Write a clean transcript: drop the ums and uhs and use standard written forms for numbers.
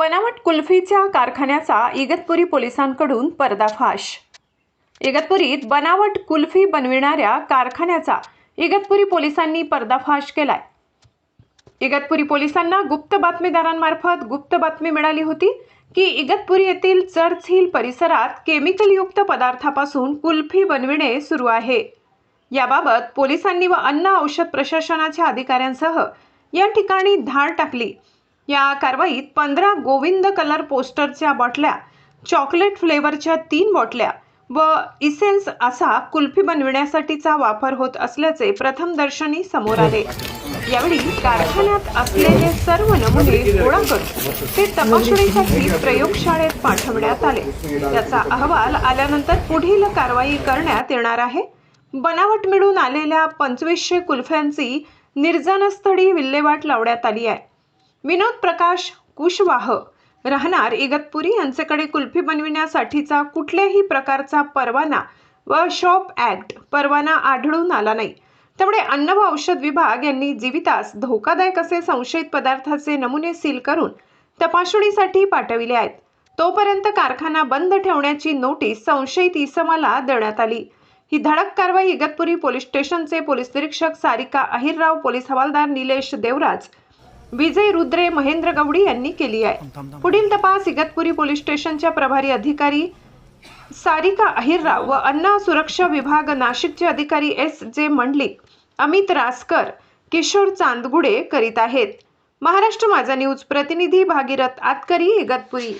बनावट कुल्फीच्या कारखान्याचा इगतपुरी पोलिसांकडून पर्दाफाश। इगतपुरीत बनावट कुल्फी बनविणाऱ्या कारखान्याचा इगतपुरी पोलिसांनी पर्दाफाश केलाय। इगतपुरी पोलिसांना गुप्त बातमीदारांमार्फत गुप्त बातमी मिळाली होती की इगतपुरी येथील चर्च हिल परिसरात केमिकलयुक्त पदार्थापासून कुल्फी बनविणे सुरू आहे। याबाबत पोलिसांनी व अन्न औषध प्रशासनाच्या अधिकाऱ्यांसह या ठिकाणी धाड टाकली। या कारवाईत 15 गोविंद कलर पोस्टरच्या बाटल्या, चॉकलेट फ्लेवरच्या 3 बाटल्या व इसेन्स असा कुल्फी बनविण्यासाठीचा वापर होत असल्याचे प्रथमदर्शनी समोर आले। यावेळी कारखान्यात असलेले सर्व नमुने गोळा करून ते तपासणीसाठी प्रयोगशाळेत पाठवण्यात आले। त्याचा अहवाल आल्यानंतर पुढील कारवाई करण्यात येणार आहे। बनावट मिळून आलेल्या 2500 कुल्फ्यांची निर्जनस्थळी विल्हेवाट लावण्यात आली आहे। विनोद प्रकाश कुशवाह राहणार इगतपुरी यांच्याकडे कुल्फी बनविण्यासाठीचा कुठल्याही प्रकारचा परवाना व शॉप ॲक्ट परवाना आढळून आला नाही। त्यामुळे अन्न व औषध विभाग यांनी जीवितास धोकादायक असे संशयित पदार्थाचे नमुने सील करून तपासणीसाठी पाठविले आहेत। तोपर्यंत कारखाना बंद ठेवण्याची नोटीस संशयित इसमाला देण्यात आली। ही धडक कारवाई इगतपुरी पोलीस स्टेशनचे पोलीस निरीक्षक सारिका अहिरराव, पोलीस हवालदार निलेश देवराज, विजय रुद्रे, महेंद्र गवडी यांनी केली आहे। पुढील तपास इगतपुरी पोलीस स्टेशनच्या प्रभारी अधिकारी सारिका अहिरराव व अन्न सुरक्षा विभाग नाशिकचे अधिकारी S.J. मंडलिक, अमित रासकर, किशोर चांदगुडे करीत आहेत। महाराष्ट्र माझा न्यूज प्रतिनिधी भागीरथ आतकरी, इगतपुरी।